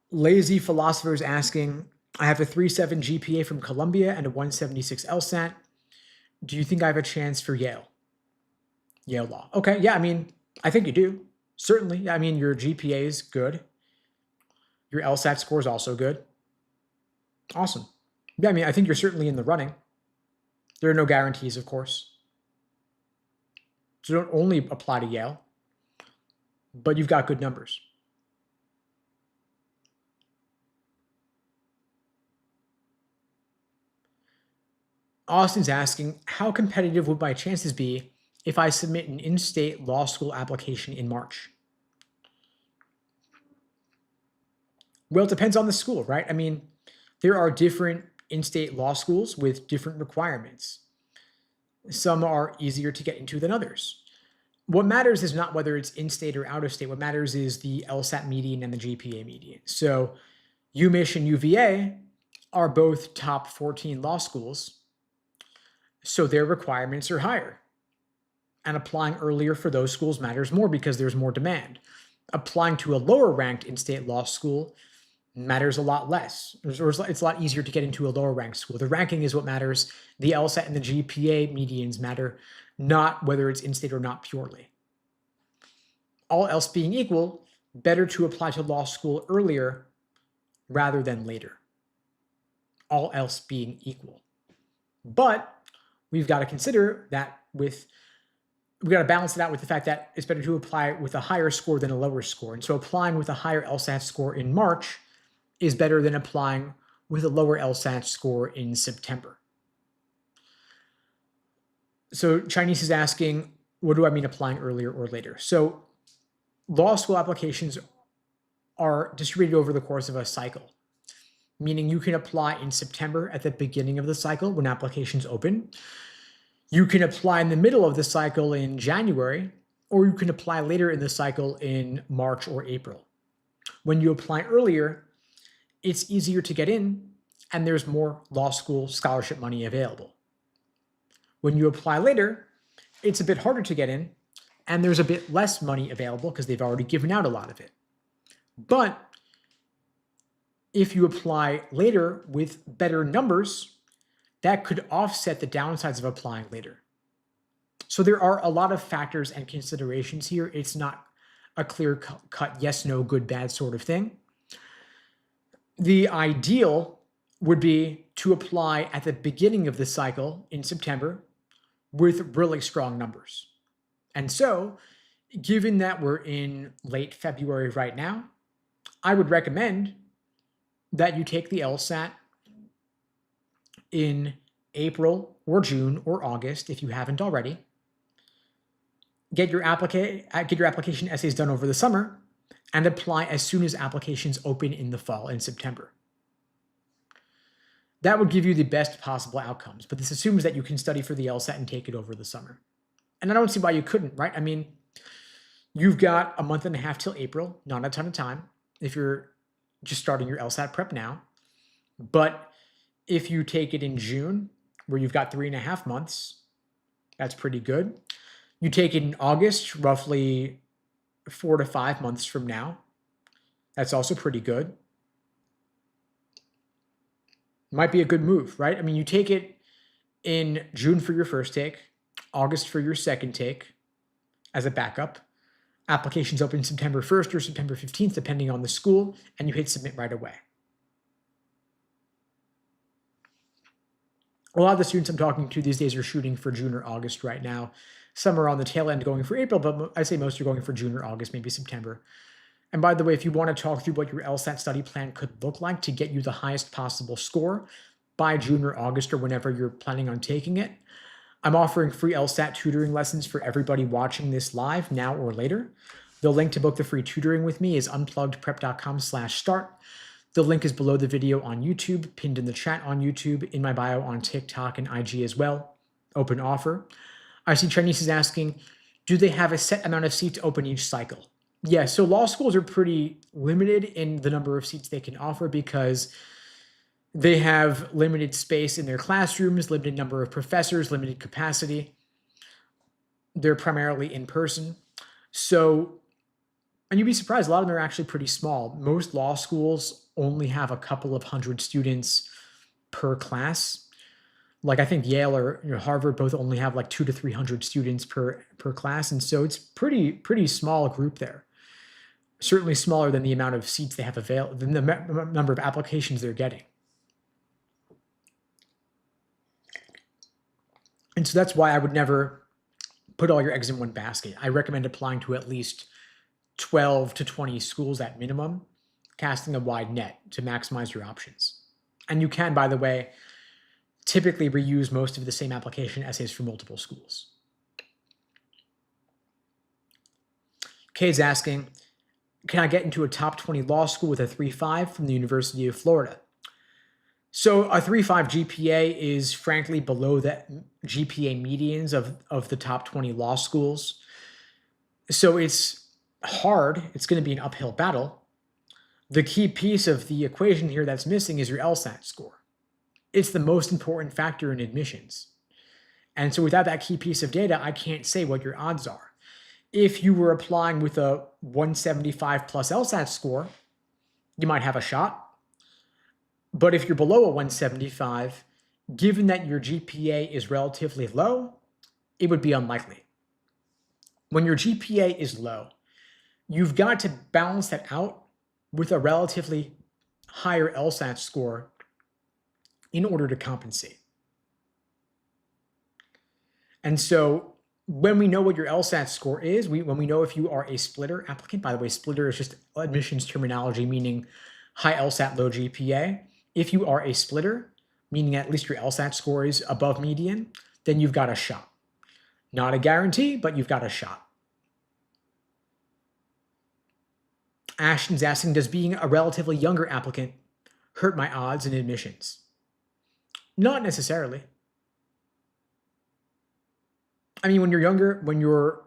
Lazy Philosopher is asking, I have a 3.7 GPA from Columbia and a 176 LSAT. Do you think I have a chance for Yale Law? Okay, yeah, I mean, I think you do. Certainly. I mean, your GPA is good. Your LSAT score is also good. Awesome. Yeah, I mean, I think you're certainly in the running. There are no guarantees, of course. So don't only apply to Yale, but you've got good numbers. Austin's asking, how competitive would my chances be if I submit an in-state law school application in March? Well, it depends on the school, right? I mean, there are different in-state law schools with different requirements. Some are easier to get into than others. What matters is not whether it's in-state or out-of-state. What matters is the LSAT median and the GPA median. So UMich and UVA are both top 14 law schools, so their requirements are higher. And applying earlier for those schools matters more because there's more demand. Applying to a lower ranked in-state law school matters a lot less. It's a lot easier to get into a lower ranked school. The ranking is what matters. The LSAT and the GPA medians matter, not whether it's in-state or not purely. All else being equal, better to apply to law school earlier rather than later. All else being equal. But we've got to consider that we've got to balance it out with the fact that it's better to apply with a higher score than a lower score. And so applying with a higher LSAT score in March is better than applying with a lower LSAT score in September. So Chinese is asking, what do I mean applying earlier or later? So law school applications are distributed over the course of a cycle, meaning you can apply in September at the beginning of the cycle when applications open. You can apply in the middle of the cycle in January, or you can apply later in the cycle in March or April. When you apply earlier, it's easier to get in, and there's more law school scholarship money available. When you apply later, it's a bit harder to get in, and there's a bit less money available because they've already given out a lot of it. But if you apply later with better numbers, that could offset the downsides of applying later. So there are a lot of factors and considerations here. It's not a clear-cut yes, no, good, bad sort of thing. The ideal would be to apply at the beginning of the cycle in September with really strong numbers. And so, given that we're in late February right now, I would recommend that you take the LSAT in April or June or August if you haven't already. Get your application essays done over the summer and apply as soon as applications open in the fall in September. That would give you the best possible outcomes, but this assumes that you can study for the LSAT and take it over the summer. And I don't see why you couldn't, right? I mean, you've got a month and a half till April, not a ton of time if you're just starting your LSAT prep now. But if you take it in June, where you've got 3.5 months, that's pretty good. You take it in August, roughly 4 to 5 months from now. That's also pretty good. Might be a good move, right? I mean, you take it in June for your first take, August for your second take as a backup. Applications open September 1st or September 15th, depending on the school, and you hit submit right away. A lot of the students I'm talking to these days are shooting for June or August right now. Some are on the tail end going for April, but I'd say most are going for June or August, maybe September. And by the way, if you want to talk through what your LSAT study plan could look like to get you the highest possible score by June or August or whenever you're planning on taking it, I'm offering free LSAT tutoring lessons for everybody watching this live now or later. The link to book the free tutoring with me is unpluggedprep.com/start. The link is below the video on YouTube, pinned in the chat on YouTube, in my bio on TikTok and IG as well. Open offer. I see Chinese is asking, do they have a set amount of seats open each cycle? Yeah, so law schools are pretty limited in the number of seats they can offer because they have limited space in their classrooms, limited number of professors, limited capacity. They're primarily in person. So, and you'd be surprised, a lot of them are actually pretty small. Most law schools only have a couple of hundred students per class. Like I think Yale or Harvard both only have like 200 to 300 students per class. And so it's pretty small group there. Certainly smaller than the amount of seats they have available, than the number of applications they're getting. And so that's why I would never put all your eggs in one basket. I recommend applying to at least 12 to 20 schools at minimum, casting a wide net to maximize your options. And you can, by the way, typically reuse most of the same application essays for multiple schools. Kay's asking, can I get into a top 20 law school with a 3.5 from the University of Florida? So a 3.5 GPA is frankly below the GPA medians of the top 20 law schools. So it's hard. It's going to be an uphill battle. The key piece of the equation here that's missing is your LSAT score. It's the most important factor in admissions. And so without that key piece of data, I can't say what your odds are. If you were applying with a 175 plus LSAT score, you might have a shot. But if you're below a 175, given that your GPA is relatively low, it would be unlikely. When your GPA is low, you've got to balance that out with a relatively higher LSAT score in order to compensate. And so when we know what your LSAT score is, when we know if you are a splitter applicant, by the way, splitter is just admissions terminology meaning high LSAT, low GPA. If you are a splitter, meaning at least your LSAT score is above median, then you've got a shot. Not a guarantee, but you've got a shot. Ashton's asking, does being a relatively younger applicant hurt my odds in admissions? Not necessarily. I mean, when you're younger, when you're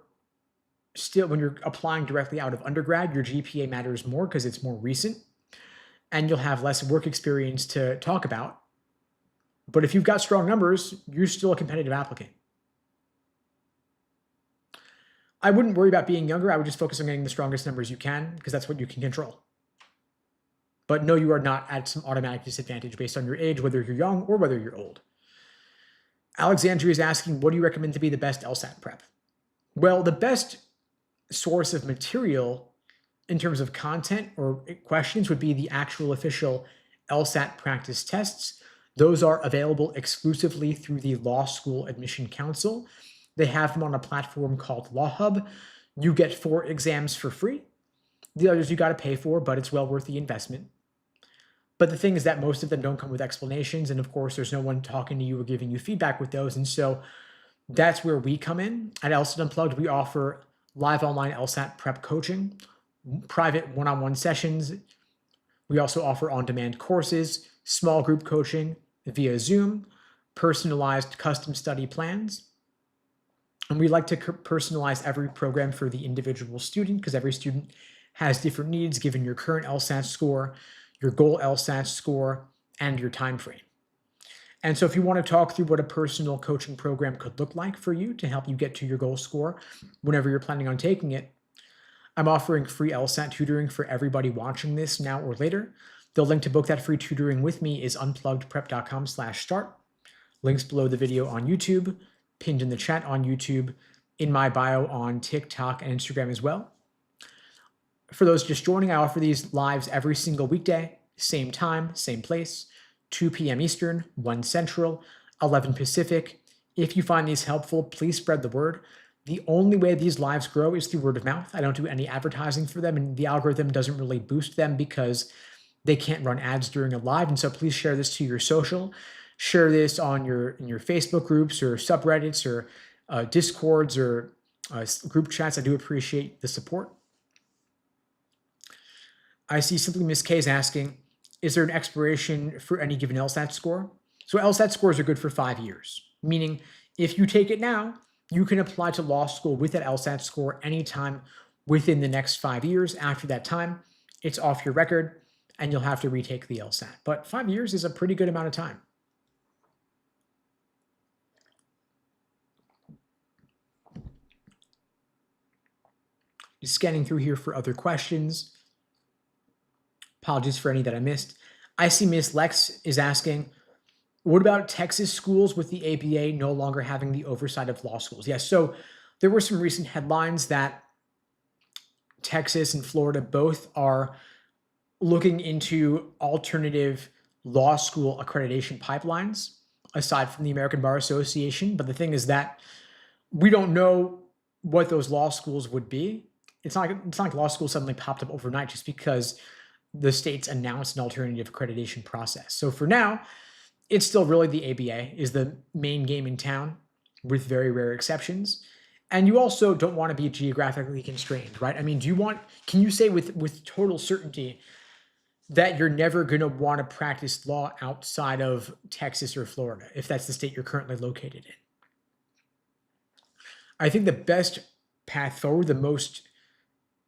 applying directly out of undergrad, your GPA matters more because it's more recent and you'll have less work experience to talk about. But if you've got strong numbers, you're still a competitive applicant. I wouldn't worry about being younger. I would just focus on getting the strongest numbers you can because that's what you can control. But no, you are not at some automatic disadvantage based on your age, whether you're young or whether you're old. Alexandria is asking, what do you recommend to be the best LSAT prep? Well, the best source of material in terms of content or questions would be the actual official LSAT practice tests. Those are available exclusively through the Law School Admission Council. They have them on a platform called Law Hub. You get 4 exams for free. The others you got to pay for, but it's well worth the investment. But the thing is that most of them don't come with explanations. And of course, there's no one talking to you or giving you feedback with those. And so that's where we come in. At LSAT Unplugged, we offer live online LSAT prep coaching, private one-on-one sessions. We also offer on-demand courses, small group coaching via Zoom, personalized custom study plans. And we like to personalize every program for the individual student because every student has different needs given your current LSAT score, your goal LSAT score, and your time frame. And so if you want to talk through what a personal coaching program could look like for you to help you get to your goal score whenever you're planning on taking it, I'm offering free LSAT tutoring for everybody watching this now or later. The link to book that free tutoring with me is unpluggedprep.com/start. Links below the video on YouTube, pinned in the chat on YouTube, in my bio on TikTok and Instagram as well. For those just joining, I offer these lives every single weekday, same time, same place, 2 p.m. Eastern, 1 Central, 11 Pacific. If you find these helpful, please spread the word. The only way these lives grow is through word of mouth. I don't do any advertising for them, and the algorithm doesn't really boost them because they can't run ads during a live. And so please share this to your social. Share this on in your Facebook groups or subreddits or Discords or group chats. I do appreciate the support. I see Simply Miss K is asking, is there an expiration for any given LSAT score? So LSAT scores are good for 5 years, meaning if you take it now, you can apply to law school with that LSAT score anytime within the next 5 years. After that time, it's off your record and you'll have to retake the LSAT. But 5 years is a pretty good amount of time. Just scanning through here for other questions. Apologies for any that I missed. I see Miss Lex is asking, what about Texas schools with the ABA no longer having the oversight of law schools? Yes, so there were some recent headlines that Texas and Florida both are looking into alternative law school accreditation pipelines aside from the American Bar Association. But the thing is that we don't know what those law schools would be. It's not like law school suddenly popped up overnight just because the states announced an alternative accreditation process. So for now, it's still really the ABA is the main game in town, with very rare exceptions. And you also don't want to be geographically constrained, right? I mean, can you say with total certainty that you're never going to want to practice law outside of Texas or Florida, if that's the state you're currently located in? I think the best path forward, the most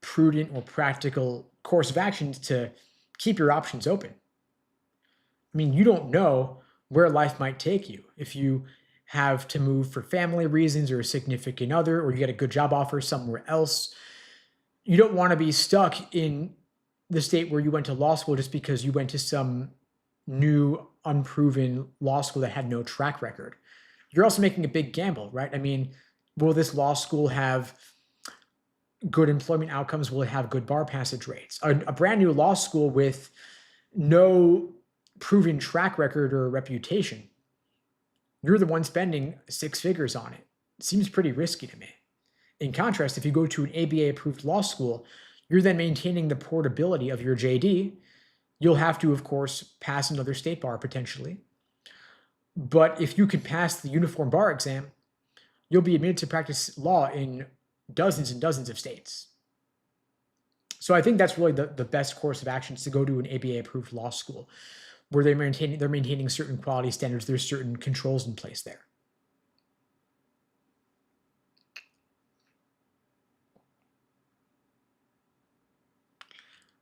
prudent or practical course of action is to keep your options open. I mean, you don't know where life might take you. If you have to move for family reasons or a significant other, or you get a good job offer somewhere else, you don't want to be stuck in the state where you went to law school just because you went to some new, unproven law school that had no track record. You're also making a big gamble, right? I mean, will this law school have good employment outcomes? Will it have good bar passage rates? A brand new law school with no proven track record or reputation, you're the one spending six figures on it. It seems pretty risky to me. In contrast, if you go to an ABA-approved law school, you're then maintaining the portability of your JD. You'll have to, of course, pass another state bar potentially. But if you can pass the uniform bar exam, you'll be admitted to practice law in dozens and dozens of states. So I think that's really the best course of action, is to go to an ABA-approved law school where they're maintaining certain quality standards. There's certain controls in place there.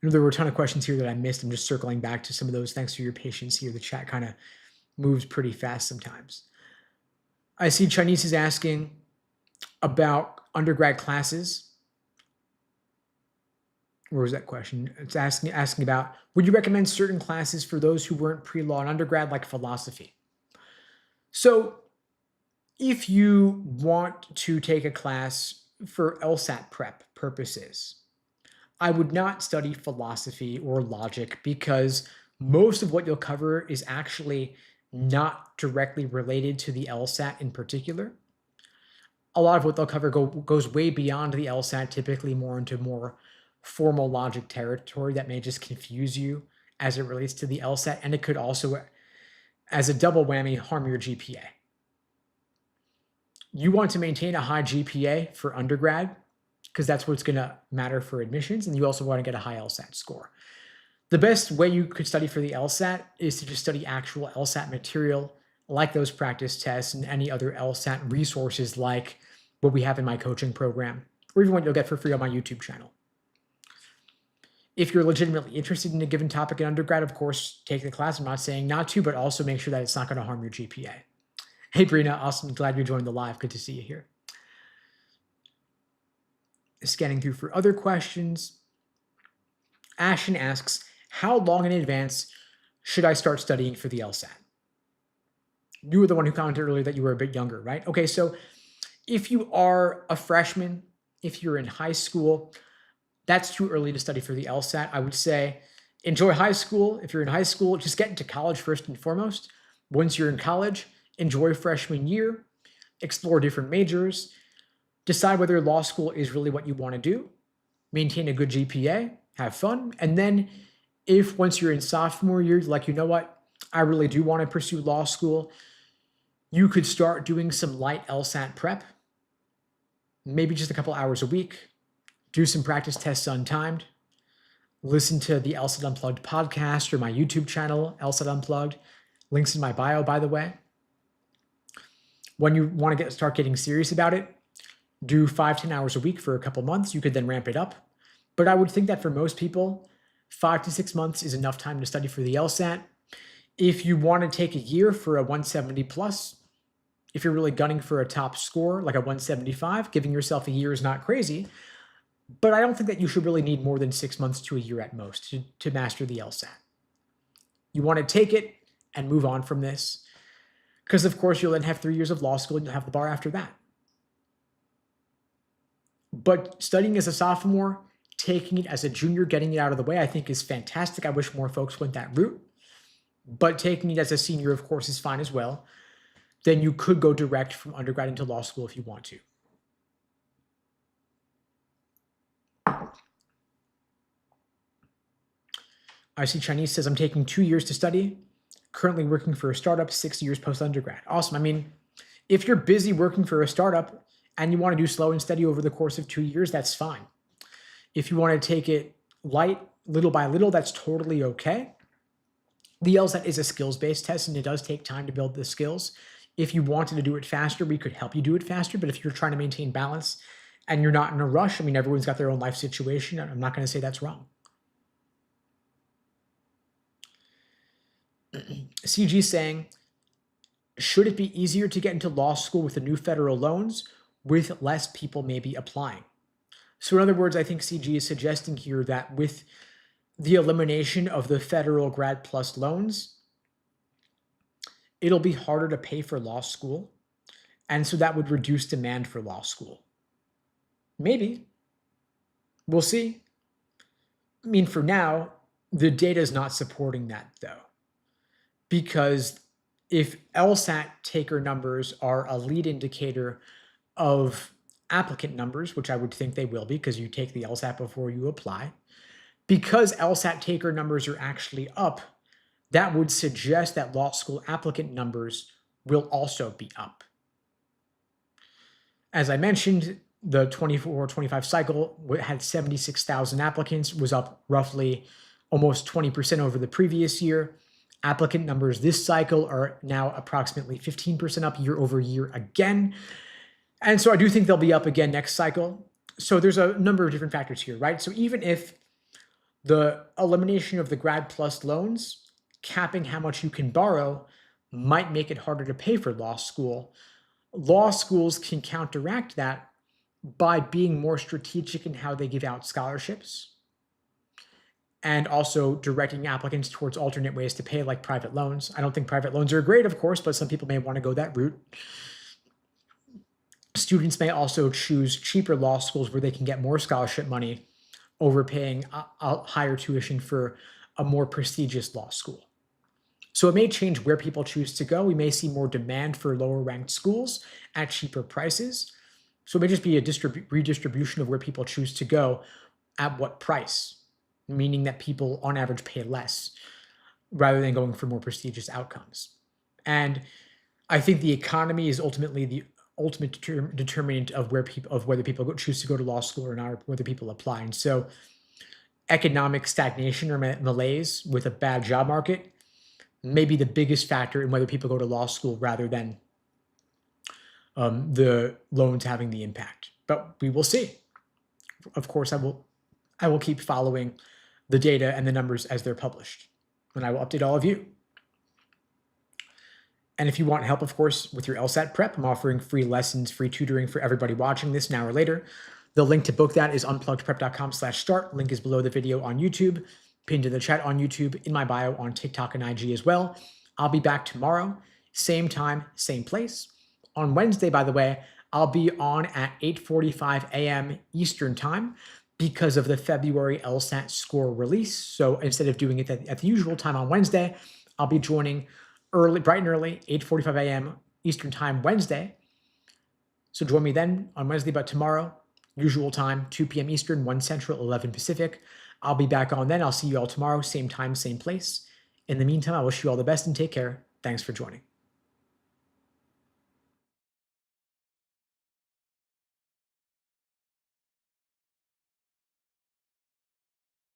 I know there were a ton of questions here that I missed. I'm just circling back to some of those. Thanks for your patience here. The chat kind of moves pretty fast sometimes. I see Chinese is asking about undergrad classes. Where was that question? It's asking about, would you recommend certain classes for those who weren't pre-law in undergrad, like philosophy? So if you want to take a class for LSAT prep purposes, I would not study philosophy or logic, because most of what you'll cover is actually not directly related to the LSAT in particular. A lot of what they'll cover goes way beyond the LSAT, typically more into more formal logic territory that may just confuse you as it relates to the LSAT, and it could also, as a double whammy, harm your GPA. You want to maintain a high GPA for undergrad, because that's what's going to matter for admissions, and you also want to get a high LSAT score. The best way you could study for the LSAT is to just study actual LSAT material, like those practice tests and any other LSAT resources like what we have in my coaching program, or even what you'll get for free on my YouTube channel. If you're legitimately interested in a given topic in undergrad, of course, take the class. I'm not saying not to, but also make sure that it's not going to harm your GPA. Hey, Brina, awesome. Glad you joined the live. Good to see you here. Scanning through for other questions. Ashton asks, how long in advance should I start studying for the LSAT? You were the one who commented earlier that you were a bit younger, right? Okay, so if you are a freshman, if you're in high school, that's too early to study for the LSAT. I would say enjoy high school. If you're in high school, just get into college first and foremost. Once you're in college, enjoy freshman year, explore different majors, decide whether law school is really what you want to do, maintain a good GPA, have fun, and then if once you're in sophomore year, like, you know what, I really do want to pursue law school, you could start doing some light LSAT prep, maybe just a couple hours a week, do some practice tests untimed, listen to the LSAT Unplugged podcast or my YouTube channel, LSAT Unplugged. Links in my bio, by the way. When you want to start getting serious about it, do 5-10 hours a week for a couple months. You could then ramp it up. But I would think that for most people, 5 to 6 months is enough time to study for the LSAT. If you want to take a year for a 170 plus, if you're really gunning for a top score, like a 175, giving yourself a year is not crazy. But I don't think that you should really need more than 6 months to a year at most to master the LSAT. You want to take it and move on from this, because of course you'll then have 3 years of law school and you'll have the bar after that. But studying as a sophomore, taking it as a junior, getting it out of the way, I think is fantastic. I wish more folks went that route. But taking it as a senior, of course, is fine as well. Then you could go direct from undergrad into law school if you want to. I see Chinese says, I'm taking 2 years to study. Currently working for a startup, 6 years post-undergrad. Awesome. I mean, if you're busy working for a startup and you want to do slow and steady over the course of 2 years, that's fine. If you want to take it light, little by little, that's totally okay. The LSAT is a skills-based test, and it does take time to build the skills. If you wanted to do it faster, we could help you do it faster. But if you're trying to maintain balance and you're not in a rush, I mean, everyone's got their own life situation. I'm not going to say that's wrong. CG saying, should it be easier to get into law school with the new federal loans with less people maybe applying? So in other words, I think CG is suggesting here that with the elimination of the federal grad plus loans, it'll be harder to pay for law school. And so that would reduce demand for law school. Maybe. We'll see. I mean, for now, the data is not supporting that, though. Because if LSAT taker numbers are a lead indicator of applicant numbers, which I would think they will be because you take the LSAT before you apply, because LSAT taker numbers are actually up, that would suggest that law school applicant numbers will also be up. As I mentioned, the 24-25 cycle had 76,000 applicants, was up roughly almost 20% over the previous year. Applicant numbers this cycle are now approximately 15% up year over year again. And so I do think they'll be up again next cycle. So there's a number of different factors here, right? So even if the elimination of the grad plus loans, capping how much you can borrow, might make it harder to pay for law school, law schools can counteract that by being more strategic in how they give out scholarships and also directing applicants towards alternate ways to pay, like private loans. I don't think private loans are great, of course, but some people may want to go that route. Students may also choose cheaper law schools where they can get more scholarship money over paying a higher tuition for a more prestigious law school. So it may change where people choose to go. We may see more demand for lower ranked schools at cheaper prices. So it may just be a redistribution of where people choose to go at what price, meaning that people on average pay less rather than going for more prestigious outcomes. And I think the economy is ultimately the ultimate determinant of whether people choose to go to law school or not, or whether people apply. And so economic stagnation or malaise with a bad job market may be the biggest factor in whether people go to law school rather than the loans having the impact. But we will see. Of course, I will keep following the data and the numbers as they're published, and I will update all of you. And if you want help, of course, with your LSAT prep, I'm offering free lessons, free tutoring for everybody watching this now or later. The link to book that is unpluggedprep.com/start. Link is below the video on YouTube, pinned to the chat on YouTube, in my bio on TikTok and IG as well. I'll be back tomorrow, same time, same place. On Wednesday, by the way, I'll be on at 8:45 a.m. Eastern time because of the February LSAT score release. So instead of doing it at the usual time on Wednesday, I'll be joining bright and early, 8:45 a.m. Eastern time Wednesday. So join me then on Wednesday, but tomorrow, usual time, 2 p.m. Eastern, 1 Central, 11 Pacific. I'll be back on then. I'll see you all tomorrow, same time, same place. In the meantime, I wish you all the best and take care. Thanks for joining.